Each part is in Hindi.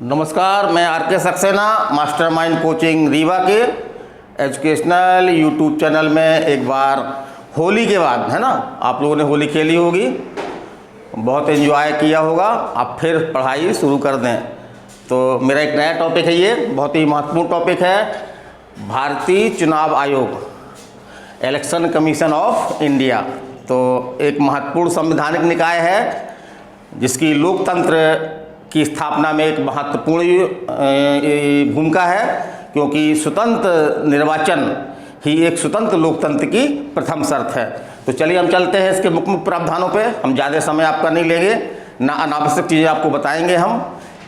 नमस्कार, मैं आर के सक्सेना मास्टरमाइंड कोचिंग रीवा के एजुकेशनल यूट्यूब चैनल में एक बार होली के बाद, है ना, आप लोगों ने होली खेली होगी, बहुत एंजॉय किया होगा। अब फिर पढ़ाई शुरू कर दें। तो मेरा एक नया टॉपिक है, ये बहुत ही महत्वपूर्ण टॉपिक है, भारतीय चुनाव आयोग, इलेक्शन कमीशन ऑफ इंडिया। तो एक महत्वपूर्ण संवैधानिक निकाय है जिसकी लोकतंत्र की स्थापना में एक महत्वपूर्ण भूमिका है, क्योंकि स्वतंत्र निर्वाचन ही एक स्वतंत्र लोकतंत्र की प्रथम शर्त है। तो चलिए हम चलते हैं इसके मुख्य प्रावधानों पे। हम ज़्यादा समय आपका नहीं लेंगे, ना अनावश्यक चीज़ें आपको बताएंगे, हम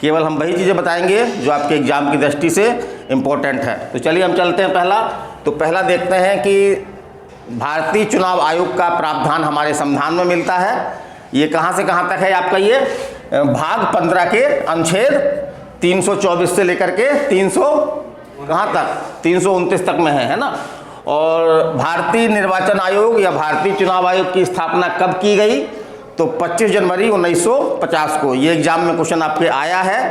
केवल हम वही चीज़ें बताएंगे जो आपके एग्जाम की दृष्टि से इम्पोर्टेंट है। तो चलिए हम चलते हैं। पहला देखते हैं कि भारतीय चुनाव आयोग का प्रावधान हमारे संविधान में मिलता है। ये कहाँ से कहाँ तक है आपका, ये भाग 15 के अनुच्छेद 324 से लेकर के 329 तक में है ना। और भारतीय निर्वाचन आयोग या भारतीय चुनाव आयोग की स्थापना कब की गई, तो 25 जनवरी 1950 को। ये एग्जाम में क्वेश्चन आपके आया है।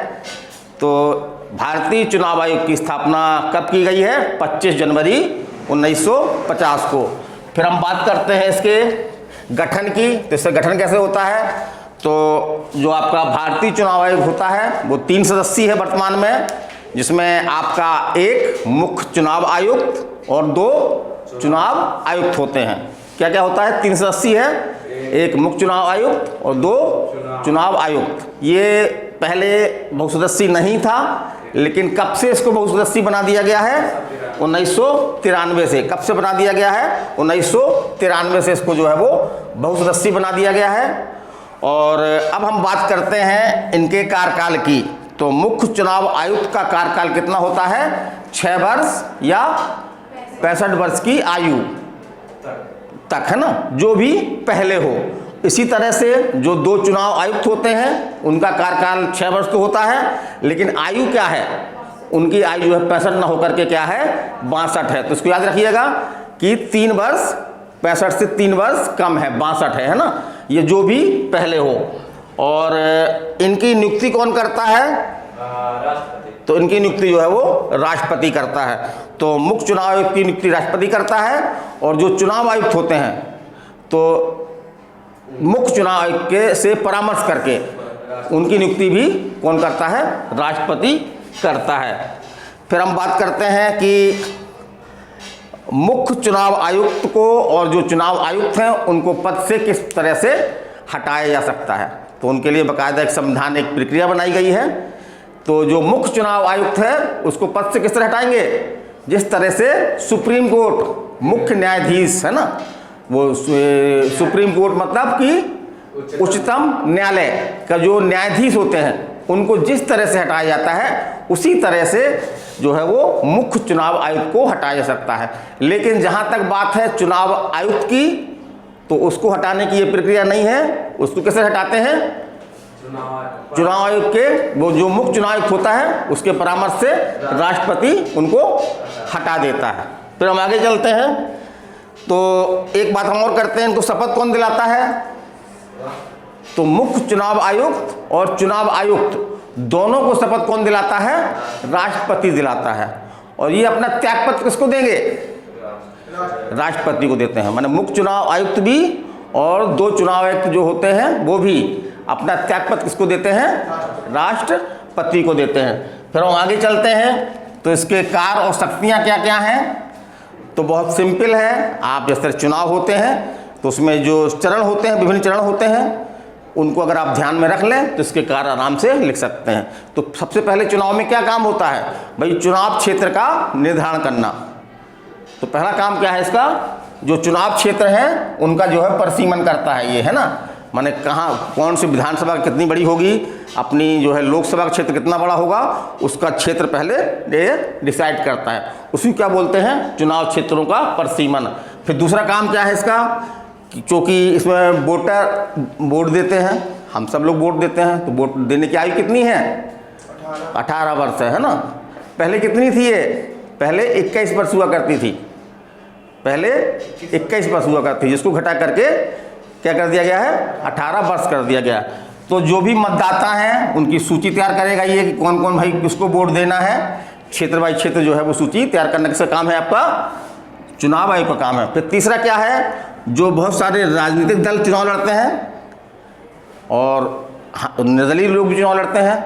तो भारतीय चुनाव आयोग की स्थापना कब की गई है, 25 जनवरी 1950 को। फिर हम बात करते हैं इसके गठन की। तो इसका गठन कैसे होता है, तो जो आपका भारतीय चुनाव आयोग होता है वो 3 सदस्यीय है वर्तमान में, जिसमें आपका एक मुख्य चुनाव आयुक्त और 2 चुनाव आयुक्त होते हैं। क्या क्या होता है, 3 सदस्यीय है, एक मुख्य चुनाव आयुक्त और 2 चुनाव आयुक्त। ये पहले बहुसदस्यीय नहीं था, लेकिन कब से इसको बहुसदस्यीय बना दिया गया है, 1993 से। कब से बना दिया गया है, 1993 से इसको जो है वो बहुसदस्यीय बना दिया गया है। और अब हम बात करते हैं इनके कार्यकाल की। तो मुख्य चुनाव आयुक्त का कार्यकाल कितना होता है, 6 वर्ष या 65 वर्ष की आयु तक, है ना, जो भी पहले हो। इसी तरह से जो 2 चुनाव आयुक्त होते हैं उनका कार्यकाल 6 वर्ष तो होता है, लेकिन आयु क्या है, उनकी आयु जो है 65 ना होकर के क्या है, 62 है। तो इसको याद रखिएगा कि 3 वर्ष 65 से 3 वर्ष कम है, 62 है ना, ये जो भी पहले हो। और इनकी नियुक्ति कौन करता है, राष्ट्रपति। तो इनकी नियुक्ति जो है वो राष्ट्रपति करता है। तो मुख्य चुनाव आयुक्त की नियुक्ति राष्ट्रपति करता है, और जो चुनाव आयुक्त होते हैं तो मुख्य चुनाव आयुक्त के से परामर्श करके उनकी नियुक्ति भी कौन करता है, राष्ट्रपति करता है। फिर हम बात करते हैं कि मुख्य चुनाव आयुक्त को और जो चुनाव आयुक्त हैं उनको पद से किस तरह से हटाया जा सकता है। तो उनके लिए बाकायदा एक संवैधानिक प्रक्रिया बनाई गई है। तो जो मुख्य चुनाव आयुक्त है उसको पद से किस तरह हटाएंगे, जिस तरह से सुप्रीम कोर्ट मुख्य न्यायाधीश है ना, वो सुप्रीम कोर्ट मतलब कि उच्चतम न्यायालय का जो न्यायाधीश होते हैं उनको जिस तरह से हटाया जाता है, उसी तरह से जो है वो मुख्य चुनाव आयुक्त को हटाया जा सकता है। लेकिन जहां तक बात है चुनाव आयुक्त की, तो उसको हटाने की ये प्रक्रिया नहीं है। उसको कैसे हटाते हैं, चुनाव आयुक्त के वो जो मुख्य चुनाव आयुक्त होता है उसके परामर्श से राष्ट्रपति उनको हटा देता है। फिर हम आगे चलते हैं। तो एक बात हम और करते हैं, इनको शपथ कौन दिलाता है, तो मुख्य चुनाव आयुक्त और चुनाव आयुक्त दोनों को शपथ कौन दिलाता है, राष्ट्रपति दिलाता है। और ये अपना त्यागपत्र किसको देंगे, राष्ट्रपति को देते हैं। माने मुख्य चुनाव आयुक्त भी और 2 चुनाव आयुक्त जो होते हैं वो भी अपना त्यागपत्र किसको देते हैं, राष्ट्रपति को देते हैं। फिर हम आगे चलते हैं। तो इसके कार्य और शक्तियाँ क्या क्या हैं, तो बहुत सिंपल है। आप जैसे चुनाव होते हैं तो उसमें जो चरण होते हैं, विभिन्न चरण होते हैं, उनको अगर आप ध्यान में रख लें तो इसके कार्य आराम से लिख सकते हैं। तो सबसे पहले चुनाव में क्या काम होता है भाई, चुनाव क्षेत्र का निर्धारण करना। तो पहला काम क्या है इसका, जो चुनाव क्षेत्र है उनका जो है परिसीमन करता है ये, है ना, माने कहाँ कौन सी विधानसभा कितनी बड़ी होगी, अपनी जो है लोकसभा का क्षेत्र कितना बड़ा होगा, उसका क्षेत्र पहले ये डिसाइड करता है। उसी क्या बोलते हैं, चुनाव क्षेत्रों का परिसीमन। फिर दूसरा काम क्या है इसका, क्योंकि इसमें वोट देते हैं, हम सब लोग वोट देते हैं, तो वोट देने की आयु कितनी है, 18 वर्ष है ना। पहले कितनी थी ये, पहले 21 वर्ष हुआ करती थी, पहले 21 वर्ष हुआ करती थी, जिसको घटा करके क्या कर दिया गया है, 18 वर्ष कर दिया गया। तो जो भी मतदाता हैं उनकी सूची तैयार करेगा ये कि कौन कौन भाई किसको वोट देना है। क्षेत्र बाई क्षेत्र जो है वो सूची तैयार करने का काम है आपका, चुनाव आयोग का काम है। फिर तीसरा क्या है, जो बहुत सारे राजनीतिक दल चुनाव लड़ते हैं और निर्दलीय लोग भी चुनाव लड़ते हैं,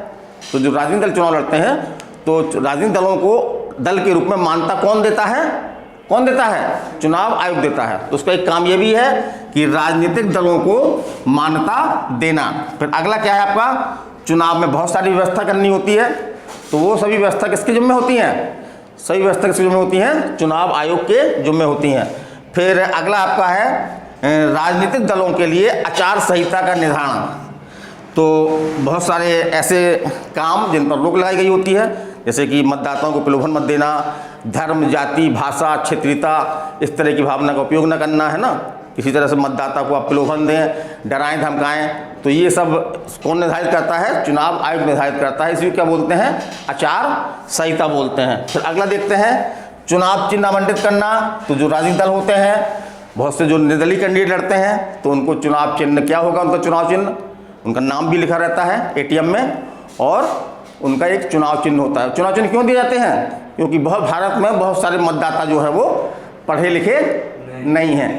तो जो राजनीतिक दल चुनाव लड़ते हैं तो राजनीतिक दलों को दल के रूप में मान्यता कौन देता है, कौन देता है, चुनाव आयोग देता है। तो उसका एक काम ये भी है कि राजनीतिक दलों को मान्यता देना। फिर अगला क्या है आपका, चुनाव में बहुत सारी व्यवस्था करनी होती है, तो वो सभी व्यवस्था किसके जिम्मे होती हैं, सभी व्यवस्था किसके जिम्मे होती हैं, चुनाव आयोग के जिम्मे होती हैं। फिर अगला आपका है राजनीतिक दलों के लिए आचार संहिता का निर्धारण। तो बहुत सारे ऐसे काम जिन पर रोक लगाई गई होती है, जैसे कि मतदाताओं को प्रलोभन मत देना, धर्म, जाति, भाषा, क्षेत्रीयता, इस तरह की भावना का उपयोग न करना, है ना। किसी तरह से मतदाता को आप प्रलोभन दें, डराएं, धमकाएं, तो ये सब कौन निर्धारित करता है, चुनाव आयोग निर्धारित करता है। इसलिए क्या बोलते हैं, आचार संहिता बोलते हैं। फिर अगला देखते हैं चुनाव चिन्ह आवंटित करना। तो जो राजनीतिक दल होते हैं, बहुत से जो निर्दलीय कैंडिडेट लड़ते हैं, तो उनको चुनाव चिन्ह क्या होगा, उनका चुनाव चिन्ह, उनका नाम भी लिखा रहता है एटीएम में, और उनका एक चुनाव चिन्ह होता है। चुनाव चिन्ह क्यों दिए जाते हैं, क्योंकि भारत में बहुत सारे मतदाता जो है वो पढ़े लिखे नहीं हैं,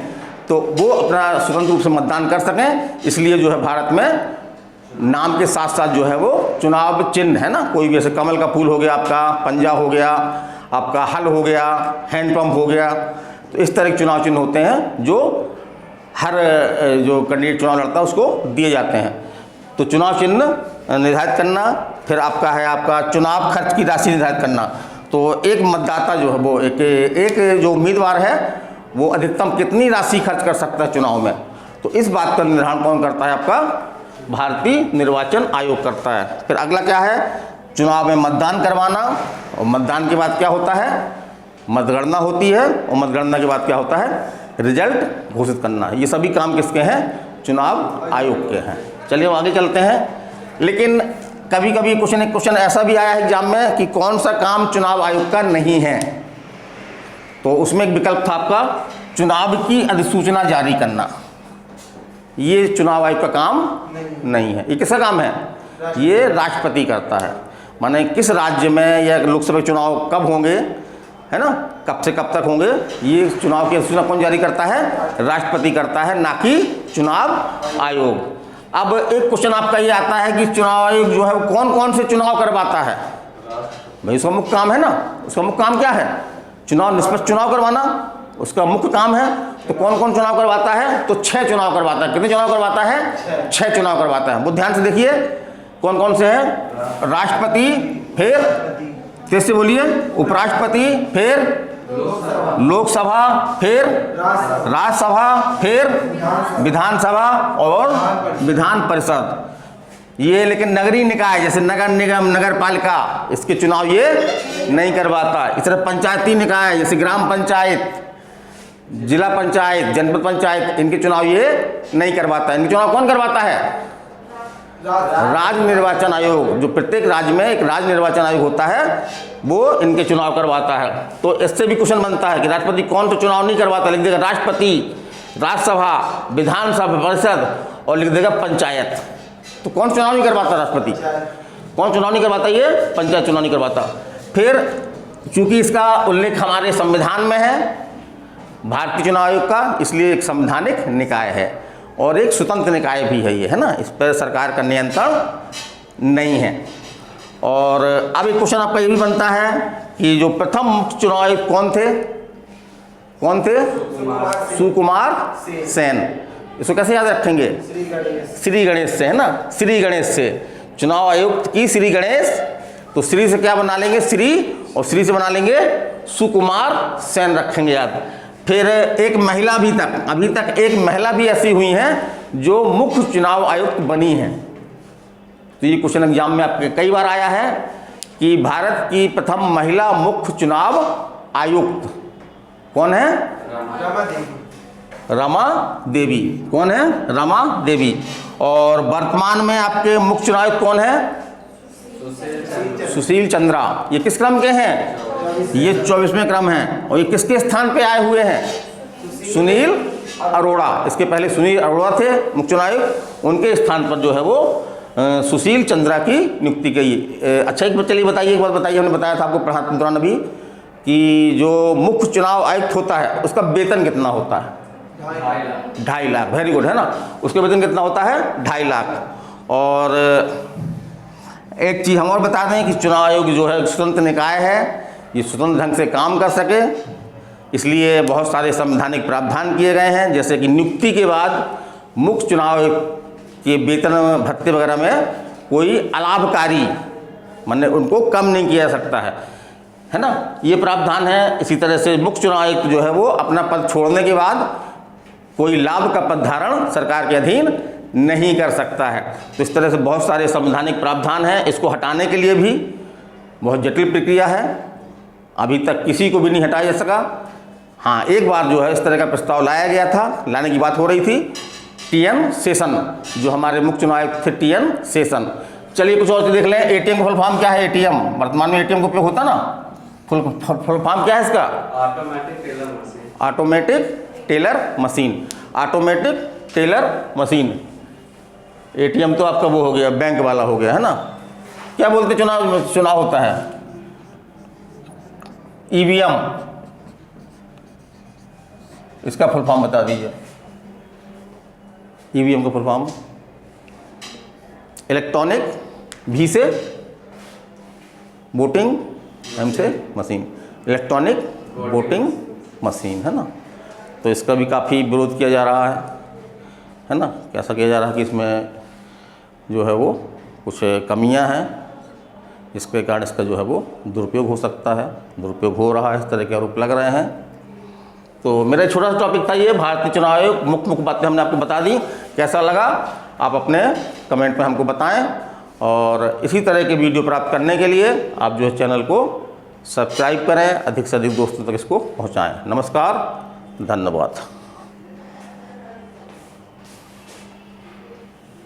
तो वो अपना स्वतंत्र रूप से मतदान कर सकें, इसलिए जो है भारत में नाम के साथ साथ जो है वो चुनाव चिन्ह, है ना, कोई भी ऐसे कमल का फूल हो गया, आपका पंजा हो गया, आपका हल हो गया, हैंडपंप हो गया, तो इस तरह के चुनाव चिन्ह होते हैं जो हर जो कैंडिडेट चुनाव लड़ता है उसको दिए जाते हैं। तो चुनाव चिन्ह निर्धारित करना। फिर आपका है आपका चुनाव खर्च की राशि निर्धारित करना। तो एक मतदाता जो है वो एक जो उम्मीदवार है वो अधिकतम कितनी राशि खर्च कर सकता है चुनाव में, तो इस बात का निर्धारण कौन करता है, आपका भारतीय निर्वाचन आयोग करता है। फिर अगला क्या है, चुनाव में मतदान करवाना, और मतदान के बाद क्या होता है, मतगणना होती है, और मतगणना के बाद क्या होता है, रिजल्ट घोषित करना। ये सभी काम किसके हैं, चुनाव आयोग के हैं। चलिए हम आगे चलते हैं। लेकिन कभी कभी क्वेश्चन ऐसा भी आया है एग्जाम में कि कौन सा काम चुनाव आयोग का नहीं है, तो उसमें एक विकल्प था आपका चुनाव की अधिसूचना जारी करना। ये चुनाव आयोग का काम नहीं है। ये किसका काम है, ये राष्ट्रपति करता है। माने किस राज्य में या लोकसभा चुनाव कब होंगे, है ना, कब से कब तक होंगे, ये चुनाव की अधिसूचना कौन जारी करता है, राष्ट्रपति करता है, ना कि चुनाव आयोग। अब एक क्वेश्चन आपका ये आता है कि चुनाव आयोग जो है वो कौन कौन से चुनाव करवाता है। भाई उसका मुख्य काम है ना, उसका मुख्य काम क्या है, चुनाव, निष्पक्ष चुनाव करवाना उसका मुख्य काम है। तो कौन कौन चुनाव करवाता है, तो 6 चुनाव करवाता है। कितने चुनाव करवाता है, 6 चुनाव करवाता है। वो ध्यान से देखिए कौन कौन से हैं, राष्ट्रपति, फिर कैसे बोलिए, उपराष्ट्रपति, फिर लोकसभा, फिर राज्यसभा, फिर विधानसभा और विधान परिषद। ये लेकिन नगरीय निकाय जैसे नगर निगम, नगर पालिका, इसके चुनाव ये नहीं करवाता। इस तरह पंचायती निकाय जैसे ग्राम पंचायत, जिला पंचायत, जनपद पंचायत, इनके चुनाव ये नहीं करवाता। इनके चुनाव कौन करवाता है, राज्य निर्वाचन आयोग। जो प्रत्येक राज्य में एक राज्य निर्वाचन आयोग होता है, वो इनके चुनाव करवाता है। तो इससे भी क्वेश्चन बनता है कि राष्ट्रपति कौन सा चुनाव नहीं करवाता, लिख देगा राष्ट्रपति, राज्यसभा, विधानसभा परिषद, और लिख देगा पंचायत। तो कौन चुनाव नहीं करवाता, राष्ट्रपति कौन चुनाव नहीं करवाता, ये पंचायत चुनाव नहीं करवाता। फिर चूंकि इसका उल्लेख हमारे संविधान में है भारतीय चुनाव आयोग का, इसलिए एक संवैधानिक निकाय है और एक स्वतंत्र निकाय भी है ये, है ना, इस पर सरकार का नियंत्रण नहीं है। और अब एक क्वेश्चन आपका ये भी बनता है कि जो प्रथम मुख्य चुनाव आयुक्त कौन थे, कौन थे, सुकुमार सेन। इसको कैसे याद रखेंगे, श्री गणेश से, है ना, श्री गणेश से चुनाव आयुक्त की श्री गणेश। तो श्री से क्या बना लेंगे, श्री, और श्री से बना लेंगे सुकुमार सेन, रखेंगे याद। फिर एक महिला अभी तक एक महिला भी ऐसी हुई हैं जो मुख्य चुनाव आयुक्त बनी हैं। तो ये क्वेश्चन एग्जाम में आपके कई बार आया है कि भारत की प्रथम महिला मुख्य चुनाव आयुक्त कौन है, रमा देवी। कौन है, रमा देवी। और वर्तमान में आपके मुख्य चुनाव आयुक्त कौन है, सुशील चंद्रा। ये किस क्रम के हैं, ये 24वें क्रम हैं। और ये किसके स्थान पे आए हुए हैं, सुनील अरोड़ा। इसके पहले सुनील अरोड़ा थे मुख्य चुनाव आयुक्त, उनके स्थान पर जो है वो सुशील चंद्रा की नियुक्ति की। अच्छा एक बार चलिए बताइए, एक बार बताइए, हमने बताया था आपको पढ़ाते दौरान अभी कि जो मुख्य चुनाव आयुक्त होता है उसका वेतन कितना होता है? 2.5 लाख। वेरी गुड, है ना। उसका वेतन कितना होता है? 2.5 लाख। और एक चीज़ हम और बता दें कि चुनाव आयोग जो है स्वतंत्र निकाय है, ये स्वतंत्र ढंग से काम कर सके इसलिए बहुत सारे संवैधानिक प्रावधान किए गए हैं, जैसे कि नियुक्ति के बाद मुख्य चुनाव के वेतन भत्ते वगैरह में कोई अलाभकारी माने उनको कम नहीं किया जा सकता है ना, ये प्रावधान है। इसी तरह से मुख्य चुनाव आयुक्त जो है वो अपना पद छोड़ने के बाद कोई लाभ का पद धारण सरकार के अधीन नहीं कर सकता है। तो इस तरह से बहुत सारे संवैधानिक प्रावधान हैं। इसको हटाने के लिए भी बहुत जटिल प्रक्रिया है, अभी तक किसी को भी नहीं हटाया जा सका। हाँ, एक बार जो है इस तरह का प्रस्ताव लाया गया था, लाने की बात हो रही थी, टी.एन. शेषन जो हमारे मुख्य चुनाव आयुक्त थे, टी.एन. शेषन। चलिए कुछ और देख लें। एटीएम का फुल फॉर्म क्या है? एटीएम, वर्तमान में एटीएम का उपयोग होता ना, फुल फॉर्म क्या है इसका? Automatic teller machine. Automatic teller machine. ATM तो आपका वो हो गया, बैंक वाला हो गया, है ना। क्या बोलते चुनाव होता है? ईवीएम। इसका फुल फॉर्म बता दीजिए। ईवीएम का फुल फॉर्म इलेक्ट्रॉनिक, भी से वोटिंग, एम से मशीन, इलेक्ट्रॉनिक वोटिंग मशीन, है ना। तो इसका भी काफ़ी विरोध किया जा रहा है ना। कैसा किया जा रहा है कि इसमें जो है वो कुछ कमियां हैं, जिसके कारण इसका जो है वो दुरुपयोग हो सकता है, दुरुपयोग हो रहा है, इस तरह के आरोप लग रहे हैं। तो मेरा छोटा सा टॉपिक था ये, भारतीय चुनाव आयोग, मुख्य बातें हमने आपको बता दी। कैसा लगा आप अपने कमेंट में हमको बताएं, और इसी तरह के वीडियो प्राप्त करने के लिए आप जो है चैनल को सब्सक्राइब करें, अधिक से अधिक दोस्तों तक इसको पहुंचाएं। नमस्कार, धन्यवाद।